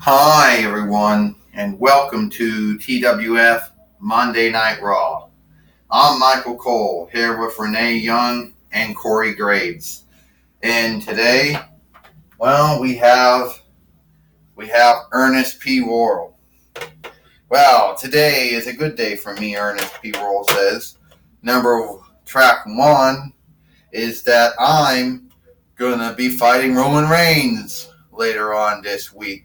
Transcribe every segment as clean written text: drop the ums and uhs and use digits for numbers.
Hi, everyone, and welcome to TWF Monday Night Raw. I'm Michael Cole here with Renee Young and Corey Graves. And today, we have Ernest P. Worrell. Well, today is a good day for me, Ernest P. Worrell says. Track one is that I'm gonna be fighting Roman Reigns later on this week.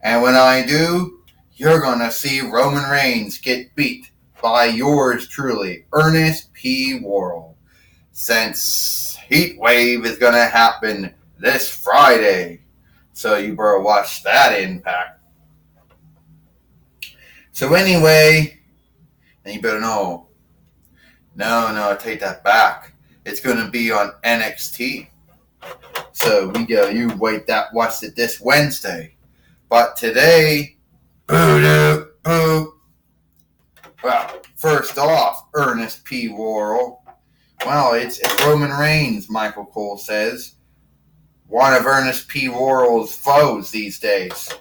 And when I do, you're going to see Roman Reigns get beat by yours truly, Ernest P. Worrell. Since Heat Wave is going to happen this Friday. So you better watch that Impact. So anyway, and you better know. No, take that back. It's going to be on NXT. So watch it this Wednesday. But today, well, first off, Ernest P. Worrell. Well, it's Roman Reigns, Michael Cole says. One of Ernest P. Worrell's foes these days.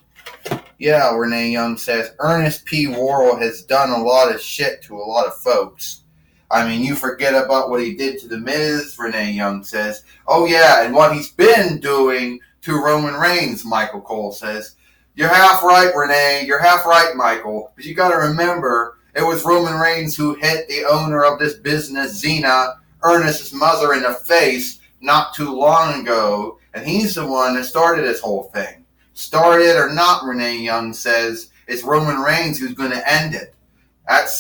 Yeah, Renee Young says, Ernest P. Worrell has done a lot of shit to a lot of folks. I mean, you forget about what he did to The Miz, Renee Young says. Oh, yeah, and what he's been doing to Roman Reigns, Michael Cole says. You're half right, Renee. You're half right, Michael. But you got to remember, it was Roman Reigns who hit the owner of this business, Xena, Ernest's mother, in the face not too long ago. And he's the one that started this whole thing. Started or not, Renee Young says, it's Roman Reigns who's going to end it. At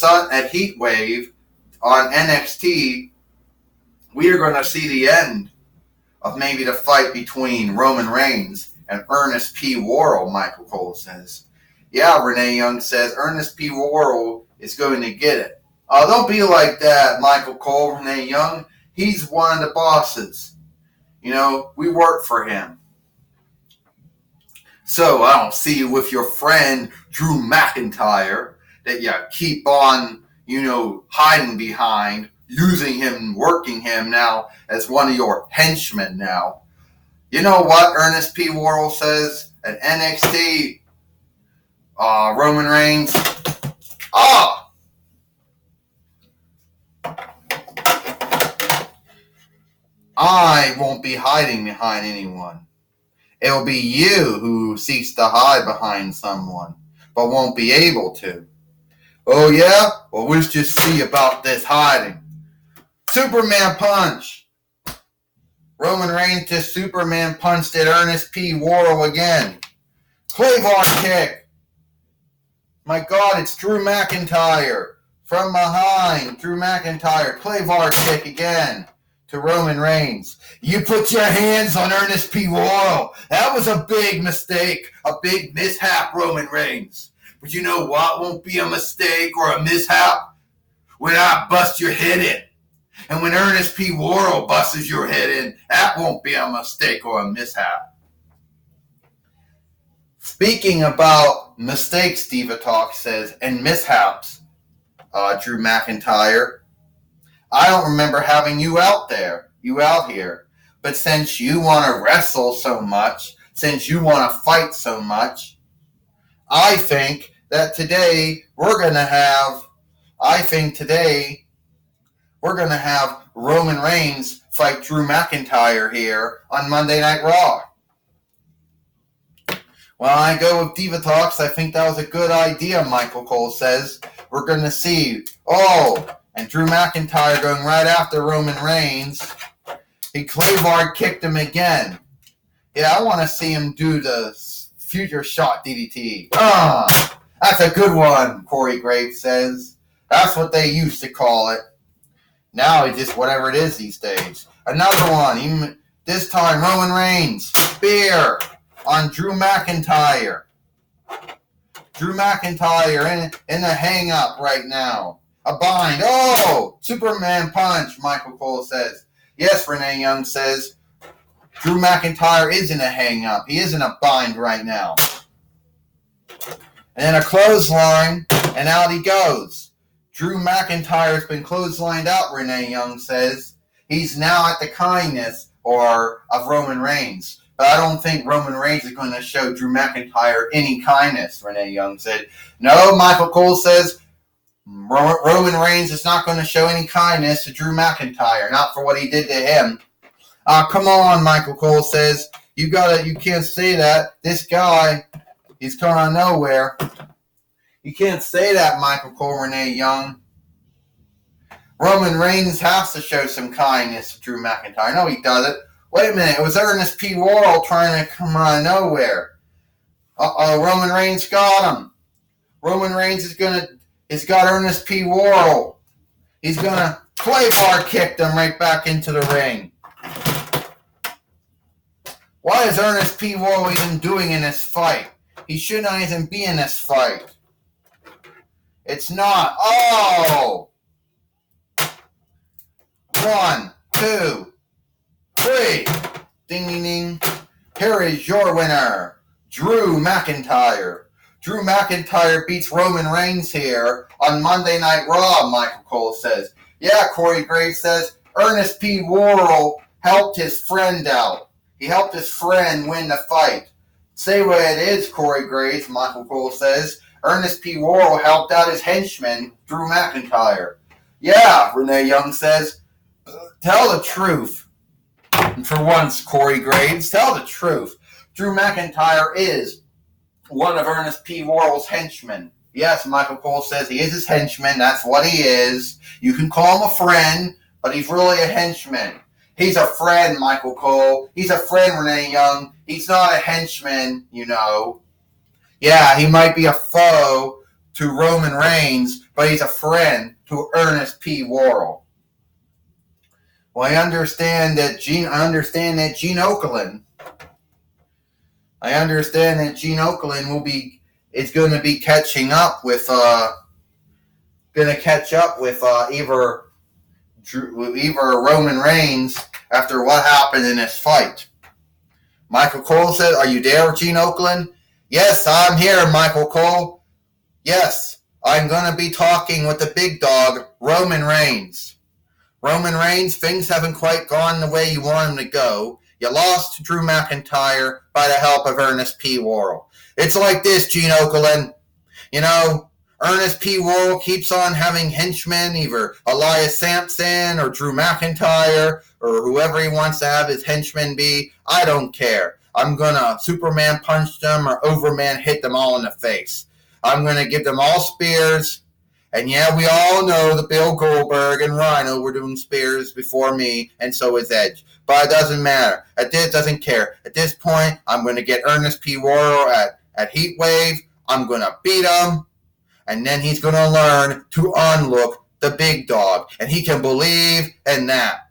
Heat Wave on NXT, we are going to see the end of maybe the fight between Roman Reigns and Ernest P. Worrell, Michael Cole says. Yeah, Renee Young says, Ernest P. Worrell is going to get it. Don't be like that, Michael Cole, Renee Young. He's one of the bosses. You know, we work for him. So I don't see you with your friend Drew McIntyre that you keep on, hiding behind, using him, working him now as one of your henchmen now. You know what Ernest P. Worrell says at NXT? Roman Reigns. I won't be hiding behind anyone. It'll be you who seeks to hide behind someone, but won't be able to. Oh yeah? Well, let's just see about this hiding. Superman punch. Roman Reigns just Superman punched at Ernest P. Worrell again. Claymore kick. My God, it's Drew McIntyre. From behind, Drew McIntyre. Claymore kick again to Roman Reigns. You put your hands on Ernest P. Worrell. That was a big mistake. A big mishap, Roman Reigns. But you know what won't be a mistake or a mishap? When I bust your head in. And when Ernest P. Worrell busts your head in, that won't be a mistake or a mishap. Speaking about mistakes, Diva Talk says, and mishaps, Drew McIntyre, I don't remember having you out here. But since you want to wrestle so much, since you want to fight so much, I think today we're going to have Roman Reigns fight Drew McIntyre here on Monday Night Raw. Well, I go with Diva Talks. I think that was a good idea, Michael Cole says. We're going to see, and Drew McIntyre going right after Roman Reigns. He Claymore kicked him again. Yeah, I want to see him do the future shot DDT. That's a good one, Corey Graves says. That's what they used to call it. Now it's just whatever it is these days. Another one. This time, Roman Reigns. Spear on Drew McIntyre. Drew McIntyre in a hang-up right now. A bind. Superman punch, Michael Cole says. Yes, Renee Young says. Drew McIntyre is in a hang-up. He is in a bind right now. And then a clothesline, and out he goes. Drew McIntyre has been clotheslined out, Renee Young says. He's now at the kindness of Roman Reigns. but I don't think Roman Reigns is going to show Drew McIntyre any kindness, Renee Young said. No, Michael Cole says Roman Reigns is not going to show any kindness to Drew McIntyre, not for what he did to him. Come on, Michael Cole says. You can't say that. This guy, he's coming out of nowhere. You can't say that, Michael Cole, Renee Young. Roman Reigns has to show some kindness to Drew McIntyre. No, he doesn't. Wait a minute. It was Ernest P. Worrell trying to come out of nowhere. Roman Reigns got him. Roman Reigns has got Ernest P. Worrell. He's going to play bar kick them right back into the ring. What is Ernest P. Worrell even doing in this fight? He should not even be in this fight. It's not. Oh! 1, 2, 3. Ding, ding, ding. Here is your winner, Drew McIntyre. Drew McIntyre beats Roman Reigns here on Monday Night Raw, Michael Cole says. Yeah, Corey Graves says, Ernest P. Worrell helped his friend out. He helped his friend win the fight. Say what it is, Corey Graves, Michael Cole says. Ernest P. Worrell helped out his henchman, Drew McIntyre. Yeah, Renee Young says, tell the truth. And for once, Corey Graves, tell the truth. Drew McIntyre is one of Ernest P. Worrell's henchmen. Yes, Michael Cole says he is his henchman. That's what he is. You can call him a friend, but he's really a henchman. He's a friend, Michael Cole. He's a friend, Renee Young. He's not a henchman, you know. Yeah, he might be a foe to Roman Reigns, but he's a friend to Ernest P. Worrell. Well, I understand that Gene Okerlund is going to be catching up with either Roman Reigns after what happened in this fight. Michael Cole said, "Are you there, Gene Okerlund?" Yes, I'm here, Michael Cole. Yes, I'm going to be talking with the big dog, Roman Reigns. Roman Reigns, things haven't quite gone the way you want them to go. You lost to Drew McIntyre by the help of Ernest P. Worrell. It's like this, Gene Okerlund. You know, Ernest P. Worrell keeps on having henchmen, either Elias Sampson or Drew McIntyre or whoever he wants to have his henchmen be. I don't care. I'm going to Superman punch them or Overman hit them all in the face. I'm going to give them all spears. And yeah, we all know that Bill Goldberg and Rhino were doing spears before me, and so is Edge. But it doesn't matter. It doesn't care. At this point, I'm going to get Ernest P. Worrell at Heatwave. I'm going to beat him. And then he's going to learn to unlook the big dog. And he can believe in that.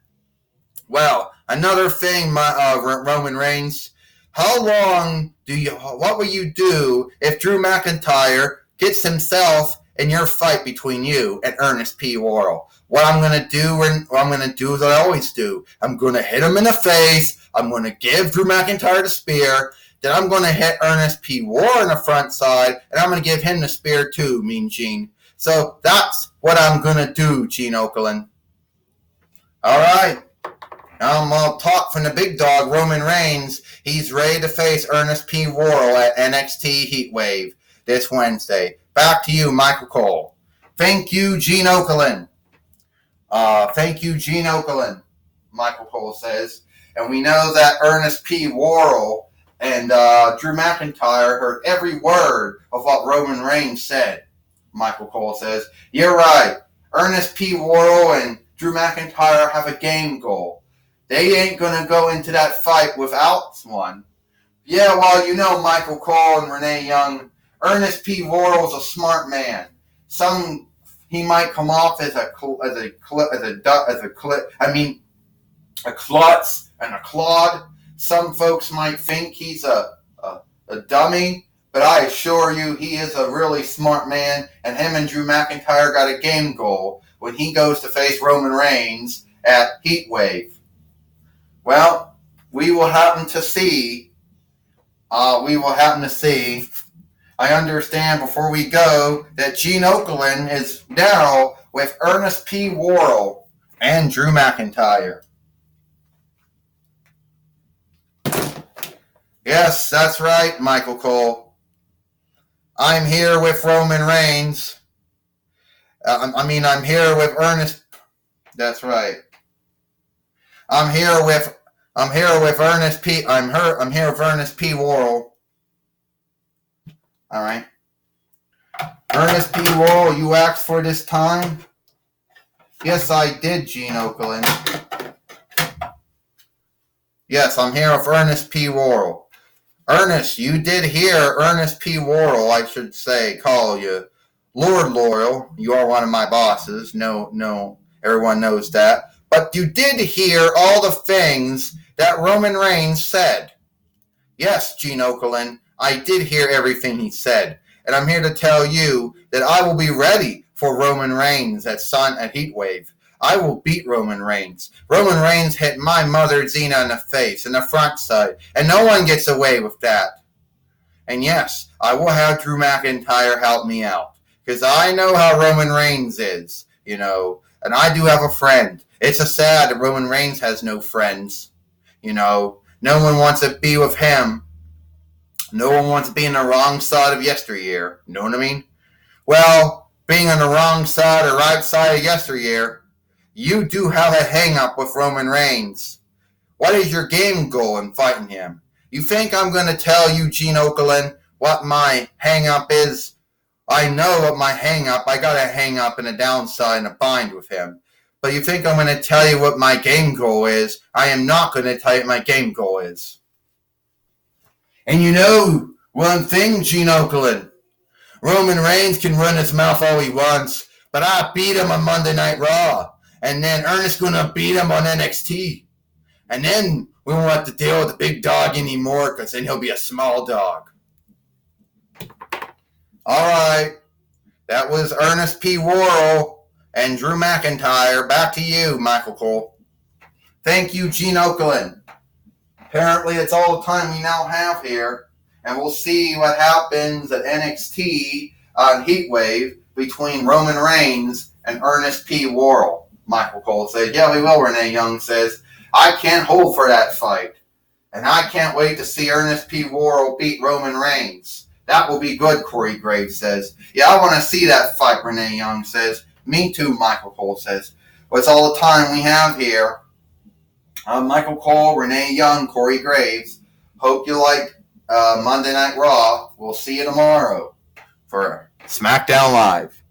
Well, another thing, Roman Reigns. What will you do if Drew McIntyre gets himself in your fight between you and Ernest P. Worrell? What I'm going to do is what I always do. I'm going to hit him in the face. I'm going to give Drew McIntyre the spear. Then I'm going to hit Ernest P. Worrell in the front side, and I'm going to give him the spear too, Mean Gene. So that's what I'm going to do, Gene Okerlund. All right. Now I'm going to talk from the big dog, Roman Reigns. He's ready to face Ernest P. Worrell at NXT Heatwave this Wednesday. Back to you, Michael Cole. Thank you, Gene Okerlund. Michael Cole says. And we know that Ernest P. Worrell and Drew McIntyre heard every word of what Roman Reigns said, Michael Cole says. You're right. Ernest P. Worrell and Drew McIntyre have a game goal. They ain't going to go into that fight without one. Yeah, well, you know Michael Cole and Renee Young, Ernest P. Worrell's a smart man. He might come off as a klutz and a clod. Some folks might think he's a dummy, but I assure you he is a really smart man, and him and Drew McIntyre got a game goal when he goes to face Roman Reigns at Heatwave. Well, we will happen to see. I understand before we go that Gene Okerlund is now with Ernest P. Worrell and Drew McIntyre. Yes, that's right, Michael Cole. I'm here with Roman Reigns. I'm here with Ernest. That's right. I'm here with Ernest P. I'm here with Ernest P. Worrell. All right. Ernest P. Worrell, you asked for this time? Yes, I did, Gene Okerlund. Yes, I'm here with Ernest P. Worrell. Ernest, you did hear Ernest P. Worrell, I should say, call you Lord Loyal. You are one of my bosses. No, everyone knows that. But you did hear all the things that Roman Reigns said. Yes, Gene Okerlund, I did hear everything he said. And I'm here to tell you that I will be ready for Roman Reigns at Heatwave. I will beat Roman Reigns. Roman Reigns hit my mother Xena in the face, in the front side, and no one gets away with that. And yes, I will have Drew McIntyre help me out, because I know how Roman Reigns is, and I do have a friend. It's a sad that Roman Reigns has no friends, no one wants to be with him. No one wants to be on the wrong side of yesteryear, you know what I mean? Well, being on the wrong side or right side of yesteryear, you do have a hang-up with Roman Reigns. What is your game goal in fighting him? You think I'm going to tell you, Gene Okerlund, what my hang-up is? I know what my hang-up, I got a hang-up and a downside and a bind with him. But you think I'm going to tell you what my game goal is? I am not going to tell you what my game goal is. And you know one thing, Gene Okerlund, Roman Reigns can run his mouth all he wants, but I beat him on Monday Night Raw. And then Ernest's going to beat him on NXT. And then we won't have to deal with the big dog anymore, because then he'll be a small dog. All right. That was Ernest P. Worrell and Drew McIntyre. Back to you, Michael Cole. Thank you, Gene Okerlund. Apparently, it's all the time we now have here. And we'll see what happens at NXT on Heatwave between Roman Reigns and Ernest P. Worrell. Michael Cole said, yeah, we will, Renee Young says. I can't hold for that fight. And I can't wait to see Ernest P. Worrell beat Roman Reigns. That will be good, Corey Graves says. Yeah, I want to see that fight, Renee Young says. Me too, Michael Cole says. Well, it's all the time we have here. Michael Cole, Renee Young, Corey Graves. Hope you like Monday Night Raw. We'll see you tomorrow for SmackDown Live.